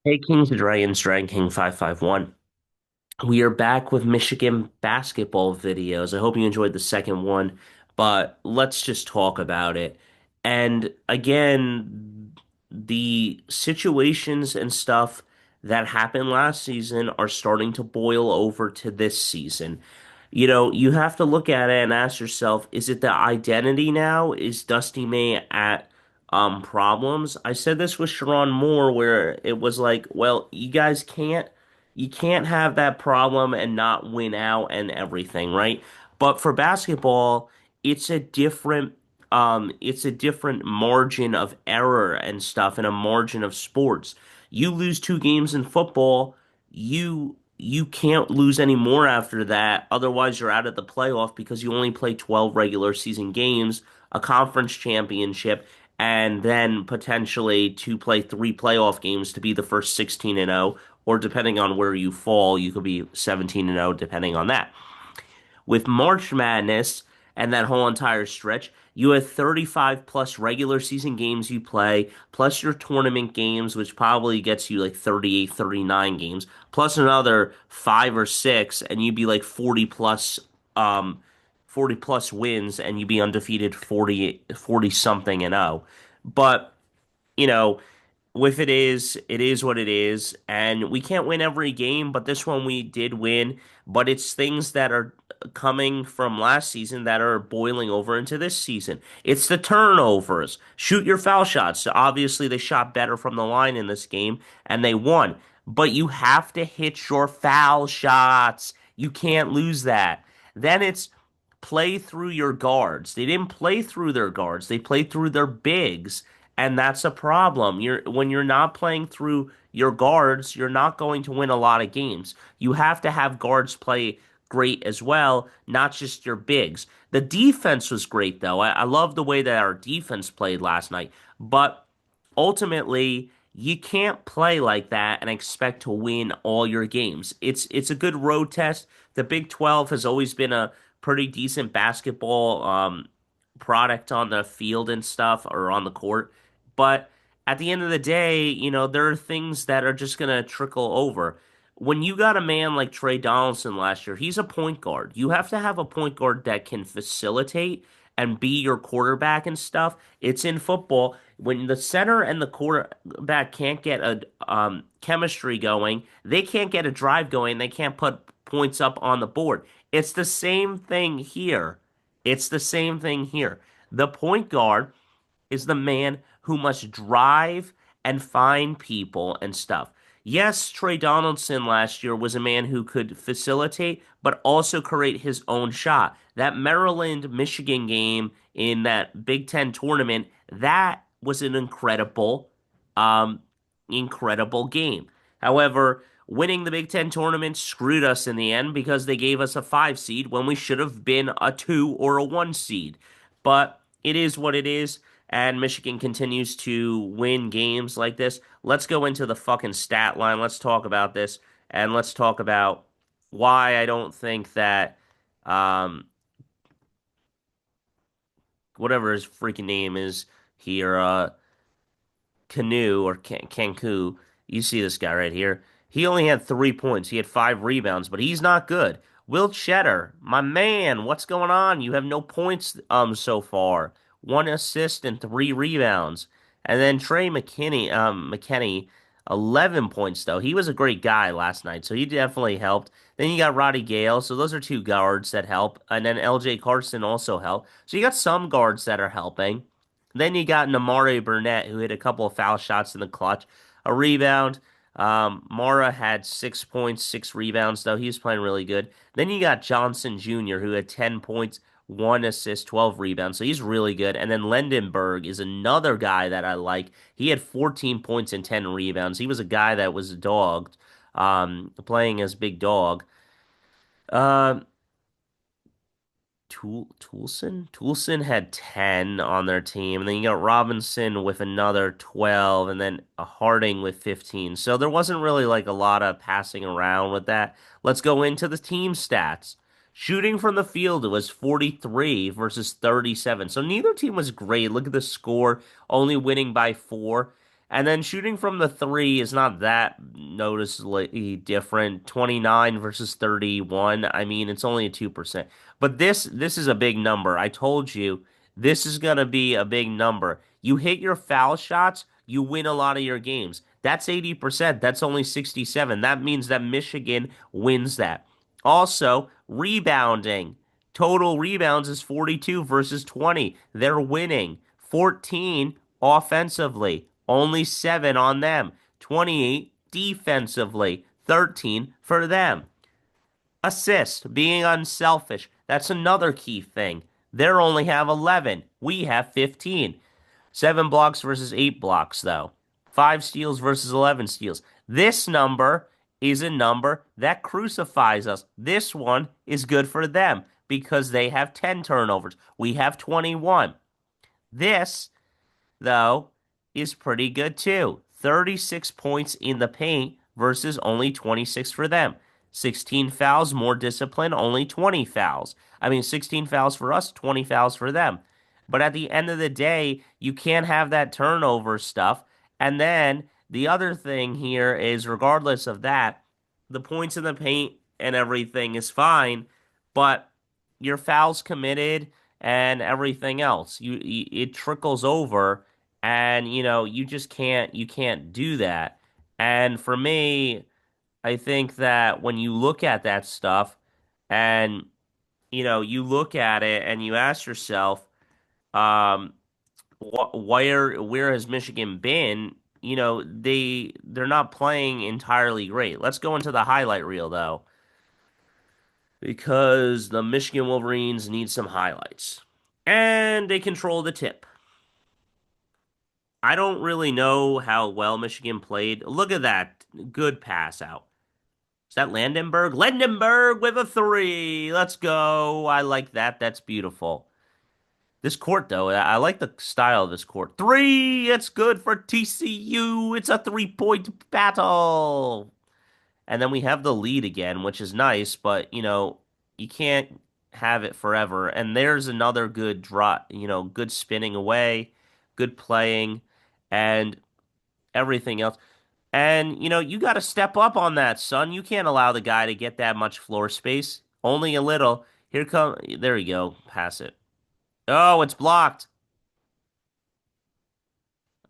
Hey, Kings and Dragons, Dragon King 551. We are back with Michigan basketball videos. I hope you enjoyed the second one, but let's just talk about it. And again, the situations and stuff that happened last season are starting to boil over to this season. You have to look at it and ask yourself, is it the identity now? Is Dusty May at problems? I said this with Sharon Moore where it was like, well, you can't have that problem and not win out and everything, right? But for basketball, it's a different it's a different margin of error and stuff and a margin of sports. You lose two games in football, you can't lose any more after that. Otherwise, you're out of the playoff because you only play 12 regular season games, a conference championship, and then potentially to play three playoff games to be the first 16 and 0, or depending on where you fall, you could be 17 and 0 depending on that. With March Madness and that whole entire stretch, you have 35 plus regular season games you play, plus your tournament games, which probably gets you like 38, 39 games, plus another five or six, and you'd be like 40 plus wins, and you'd be undefeated 40 something and 0. But, you know, with it is what it is, and we can't win every game, but this one we did win. But it's things that are coming from last season that are boiling over into this season. It's the turnovers. Shoot your foul shots. Obviously, they shot better from the line in this game, and they won. But you have to hit your foul shots. You can't lose that. Then it's play through your guards. They didn't play through their guards. They played through their bigs. And that's a problem. When you're not playing through your guards, you're not going to win a lot of games. You have to have guards play great as well, not just your bigs. The defense was great though. I love the way that our defense played last night. But ultimately, you can't play like that and expect to win all your games. It's a good road test. The Big 12 has always been a pretty decent basketball product on the field and stuff or on the court. But at the end of the day, there are things that are just going to trickle over. When you got a man like Trey Donaldson last year, he's a point guard. You have to have a point guard that can facilitate and be your quarterback and stuff. It's in football. When the center and the quarterback can't get a chemistry going, they can't get a drive going, they can't put points up on the board. It's the same thing here. It's the same thing here. The point guard is the man who must drive and find people and stuff. Yes, Trey Donaldson last year was a man who could facilitate, but also create his own shot. That Maryland Michigan game in that Big Ten tournament, that was an um, incredible game. However, winning the Big Ten tournament screwed us in the end because they gave us a five seed when we should have been a two or a one seed. But it is what it is, and Michigan continues to win games like this. Let's go into the fucking stat line. Let's talk about this, and let's talk about why I don't think that um, whatever his freaking name is here, Canoe or Cancun. You see this guy right here. He only had 3 points. He had five rebounds, but he's not good. Will Cheddar, my man, what's going on? You have no points so far. One assist and three rebounds. And then Trey McKinney, 11 points though. He was a great guy last night, so he definitely helped. Then you got Roddy Gale, so those are two guards that help. And then LJ Carson also helped. So you got some guards that are helping. Then you got Namare Burnett, who hit a couple of foul shots in the clutch, a rebound. Mara had 6 points, six rebounds, though he was playing really good. Then you got Johnson Jr., who had 10 points, one assist, 12 rebounds, so he's really good. And then Lendenberg is another guy that I like. He had 14 points and 10 rebounds. He was a guy that was dogged, playing as big dog. Uh, Toulson had 10 on their team. And then you got Robinson with another 12, and then a Harding with 15. So there wasn't really like a lot of passing around with that. Let's go into the team stats. Shooting from the field, it was 43 versus 37. So neither team was great. Look at the score, only winning by four. And then shooting from the three is not that noticeably different. 29 versus 31. I mean, it's only a 2%. But this is a big number. I told you this is going to be a big number. You hit your foul shots, you win a lot of your games. That's 80%. That's only 67. That means that Michigan wins that. Also, rebounding. Total rebounds is 42 versus 20. They're winning. 14 offensively, only 7 on them. 28 defensively, 13 for them. Assist, being unselfish. That's another key thing. They only have 11. We have 15. 7 blocks versus 8 blocks, though. 5 steals versus 11 steals. This number is a number that crucifies us. This one is good for them because they have 10 turnovers. We have 21. This, though, is pretty good too. 36 points in the paint versus only 26 for them. 16 fouls, more discipline, only 20 fouls. I mean, 16 fouls for us, 20 fouls for them. But at the end of the day, you can't have that turnover stuff. And then the other thing here is, regardless of that, the points in the paint and everything is fine, but your fouls committed and everything else, it trickles over, and you just can't do that. And for me, I think that when you look at that stuff and you look at it and you ask yourself, um, where has Michigan been? They're not playing entirely great. Let's go into the highlight reel though, because the Michigan Wolverines need some highlights. And they control the tip. I don't really know how well Michigan played. Look at that. Good pass out. Is that Landenberg? Landenberg with a three. Let's go. I like that. That's beautiful. This court, though, I like the style of this court. Three. It's good for TCU. It's a 3-point battle. And then we have the lead again, which is nice, but you can't have it forever. And there's another good drop, good spinning away, good playing, and everything else. And you got to step up on that, son. You can't allow the guy to get that much floor space. Only a little. Here come. There you go. Pass it. Oh, it's blocked.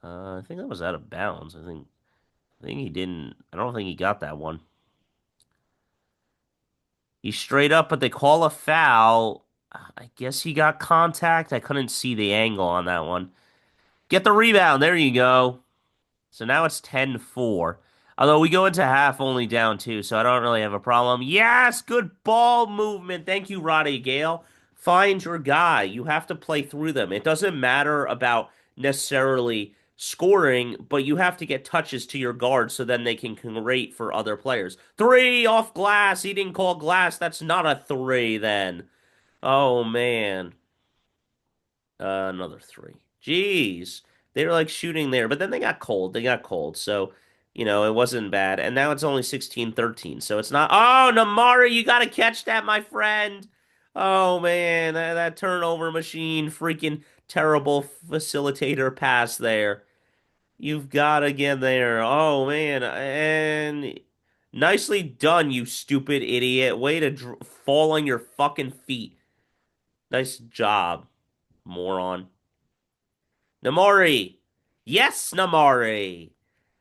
I think that was out of bounds. I think he didn't. I don't think he got that one. He's straight up, but they call a foul. I guess he got contact. I couldn't see the angle on that one. Get the rebound. There you go. So now it's 10-4. Although we go into half only down two, so I don't really have a problem. Yes, good ball movement. Thank you, Roddy Gale. Find your guy. You have to play through them. It doesn't matter about necessarily scoring, but you have to get touches to your guard so then they can create for other players. Three off glass. He didn't call glass. That's not a three then. Oh, man. Another three. Jeez. They were like shooting there, but then they got cold. They got cold. So, it wasn't bad. And now it's only 16-13. So it's not. Oh, Namari, you got to catch that, my friend. Oh, man. That turnover machine. Freaking terrible facilitator pass there. You've got to get there. Oh, man. And nicely done, you stupid idiot. Way to fall on your fucking feet. Nice job, moron. Namori. Yes, Namori.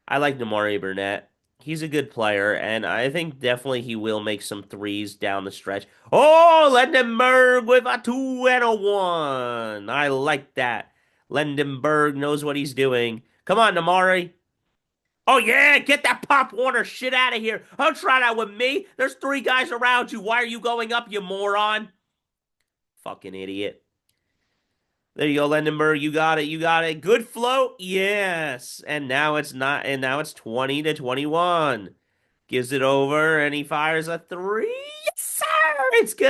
I like Namori Burnett. He's a good player, and I think definitely he will make some threes down the stretch. Oh, Lendenberg with a 2 and a 1. I like that. Lendenberg knows what he's doing. Come on, Namari. Oh, yeah, get that Pop Warner shit out of here. Don't try that with me. There's 3 guys around you. Why are you going up, you moron? Fucking idiot. There you go, Lendenberg. You got it. You got it. Good float. Yes. And now it's not. And now it's 20-21. Gives it over, and he fires a three. Yes, sir. It's good.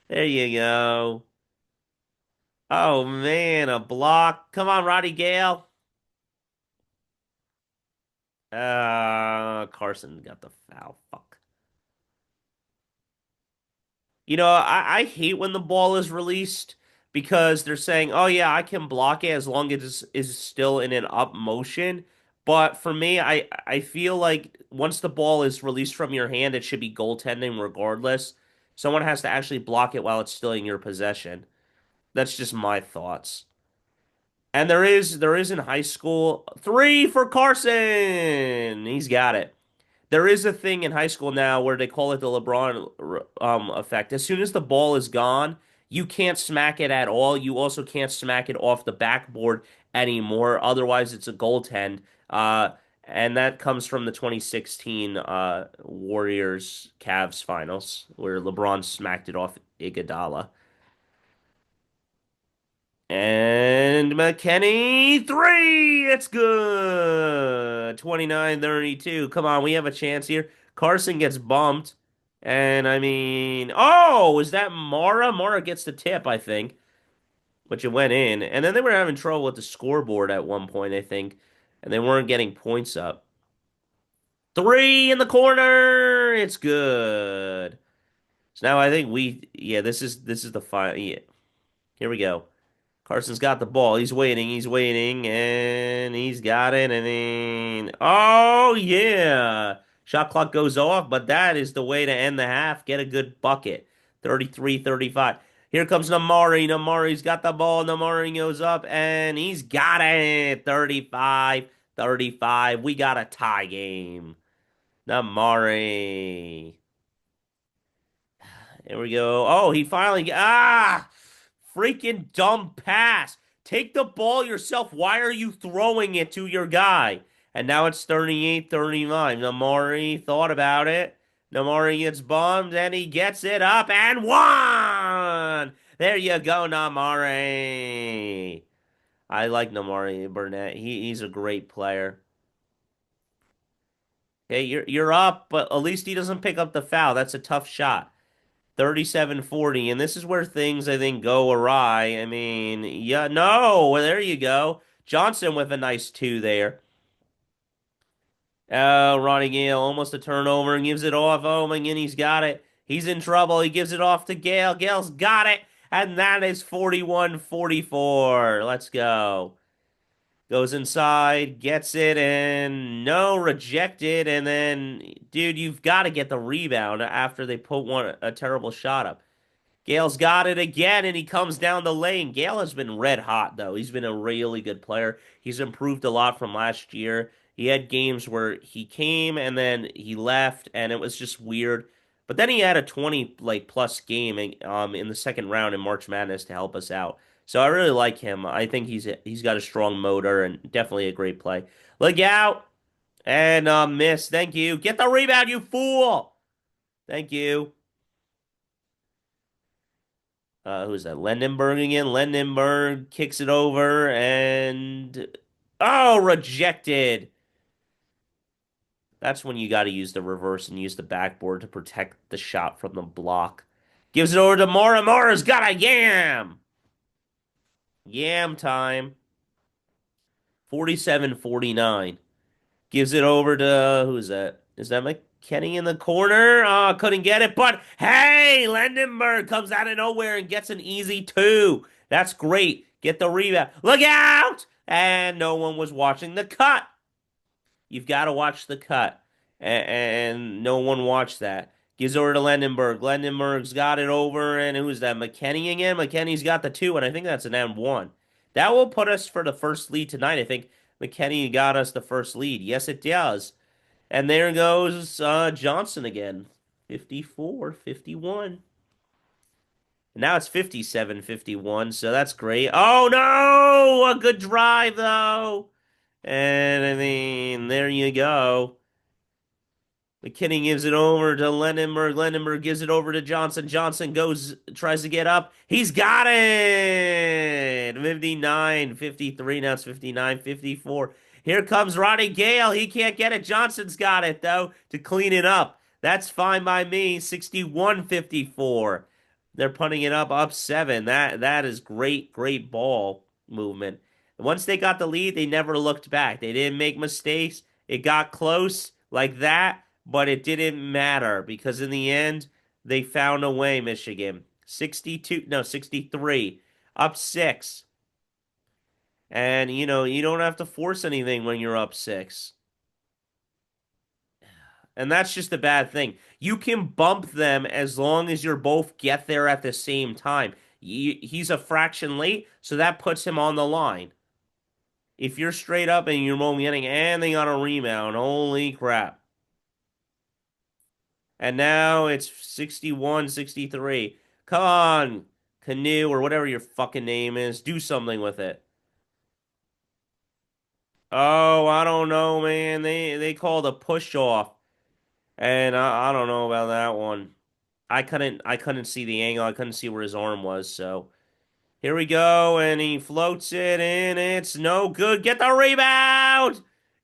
There you go. Oh man, a block. Come on, Roddy Gale. Carson got the foul. Fuck. I hate when the ball is released because they're saying, "Oh yeah, I can block it as long as it's still in an up motion." But for me, I feel like once the ball is released from your hand, it should be goaltending regardless. Someone has to actually block it while it's still in your possession. That's just my thoughts. And there is in high school three for Carson. He's got it. There is a thing in high school now where they call it the LeBron effect. As soon as the ball is gone, you can't smack it at all. You also can't smack it off the backboard anymore. Otherwise, it's a goaltend. Uh, and that comes from the 2016 Warriors Cavs finals where LeBron smacked it off Iguodala. And McKenny, three! It's good. 29-32. Come on, we have a chance here. Carson gets bumped. And I mean, oh, is that Mara? Mara gets the tip, I think. But it went in. And then they were having trouble with the scoreboard at one point, I think. And they weren't getting points up. Three in the corner. It's good. So now I think yeah, this is the final. Yeah, here we go. Carson's got the ball. He's waiting, and he's got it. And then, oh, yeah. Shot clock goes off, but that is the way to end the half. Get a good bucket. 33-35. Here comes Namari. Namari's got the ball. Namari goes up, and he's got it. 35-35. We got a tie game. Namari. There we go. Oh, he finally. Freaking dumb pass. Take the ball yourself. Why are you throwing it to your guy? And now it's 38-39. Namari thought about it. Namari gets bummed and he gets it up and won. There you go, Namari. I like Namari Burnett. He's a great player. Hey, you're up, but at least he doesn't pick up the foul. That's a tough shot. 37-40, and this is where things I think go awry. I mean, yeah, no, well, there you go. Johnson with a nice two there. Oh, Ronnie Gale almost a turnover and gives it off. Oh, McGinnis got it. He's in trouble. He gives it off to Gale. Gale's got it, and that is 41-44. Let's go. Goes inside, gets it, and no, rejected. And then, dude, you've got to get the rebound after they put a terrible shot up. Gale's got it again, and he comes down the lane. Gale has been red hot, though. He's been a really good player. He's improved a lot from last year. He had games where he came and then he left, and it was just weird. But then he had a 20 like plus game in the second round in March Madness to help us out. So I really like him. I think he's got a strong motor and definitely a great play. Look out and miss. Thank you. Get the rebound, you fool. Thank you. Who's that? Lendenberg again. Lendenberg kicks it over and oh, rejected. That's when you got to use the reverse and use the backboard to protect the shot from the block. Gives it over to Mora. Mora's got a yam. Yam time. 47-49. Gives it over to who's that? Is that McKenny in the corner? Couldn't get it, but hey, Lendenberg comes out of nowhere and gets an easy two. That's great. Get the rebound. Look out! And no one was watching the cut. You've got to watch the cut. And no one watched that. Gives over to Lendenberg. Lendenberg's got it over, and who's that? McKenny again? McKenny's got the two, and I think that's an M1. That will put us for the first lead tonight. I think McKenny got us the first lead. Yes, it does. And there goes Johnson again. 54-51. Now it's 57-51, so that's great. Oh no! A good drive though. And I mean, there you go. McKinney gives it over to Lendenberg. Lendenberg gives it over to Johnson. Johnson tries to get up. He's got it. 59-53. Now it's 59-54. Here comes Ronnie Gale. He can't get it. Johnson's got it, though, to clean it up. That's fine by me. 61-54. They're punting it up seven. That is great, great ball movement. Once they got the lead, they never looked back. They didn't make mistakes. It got close like that, but it didn't matter because in the end, they found a way, Michigan. 62, no, 63. Up six. And, you don't have to force anything when you're up six. And that's just a bad thing. You can bump them as long as you're both get there at the same time. He's a fraction late, so that puts him on the line. If you're straight up and you're only getting anything on a rebound, holy crap. And now it's 61, 63. Come on, Canoe or whatever your fucking name is. Do something with it. Oh, I don't know, man. They called a push off. And I don't know about that one. I couldn't see the angle. I couldn't see where his arm was. So here we go, and he floats it in. It's no good. Get the rebound.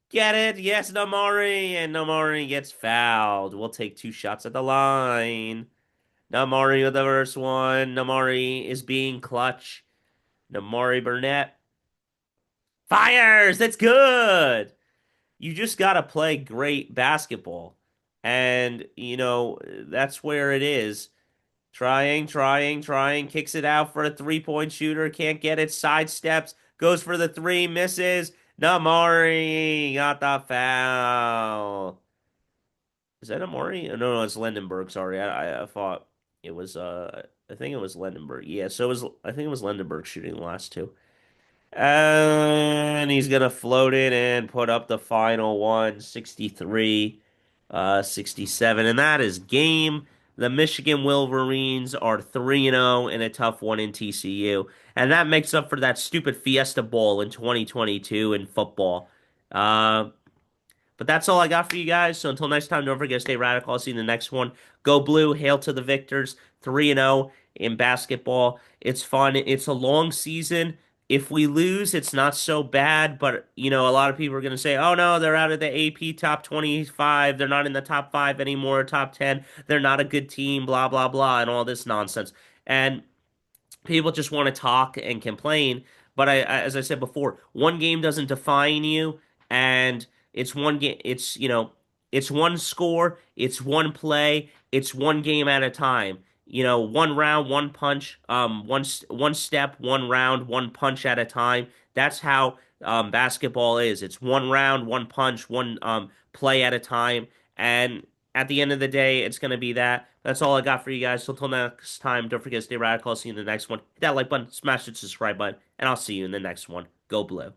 Get it? Yes, Namari, and Namari gets fouled. We'll take two shots at the line. Namari with the first one. Namari is being clutch. Namari Burnett fires. That's good. You just got to play great basketball. And, that's where it is. Trying, kicks it out for a three-point shooter, can't get it, sidesteps, goes for the three, misses. Namari got the foul. Is that Amari? Oh, no, it's Lendenberg. Sorry, I thought it was. I think it was Lendenberg. Yeah, so it was. I think it was Lendenberg shooting the last two. And he's gonna float it and put up the final one, 63, 67, and that is game. The Michigan Wolverines are 3-0 in a tough one in TCU, and that makes up for that stupid Fiesta Bowl in 2022 in football. Uh, but that's all I got for you guys. So until next time, don't forget to stay radical. I'll see you in the next one. Go blue. Hail to the victors. 3-0 in basketball. It's fun. It's a long season. If we lose, it's not so bad. But, a lot of people are going to say, oh no, they're out of the AP top 25. They're not in the top five anymore, top 10. They're not a good team, blah, blah, blah, and all this nonsense. And people just want to talk and complain. But as I said before, one game doesn't define you, and it's one game. It's one score, it's one play, it's one game at a time. One round, one punch, one step, one round, one punch at a time. That's how basketball is. It's one round, one punch, one play at a time, and at the end of the day, it's going to be that. That's all I got for you guys. So until next time, don't forget to stay radical. I'll see you in the next one. Hit that like button, smash the subscribe button, and I'll see you in the next one. Go blue.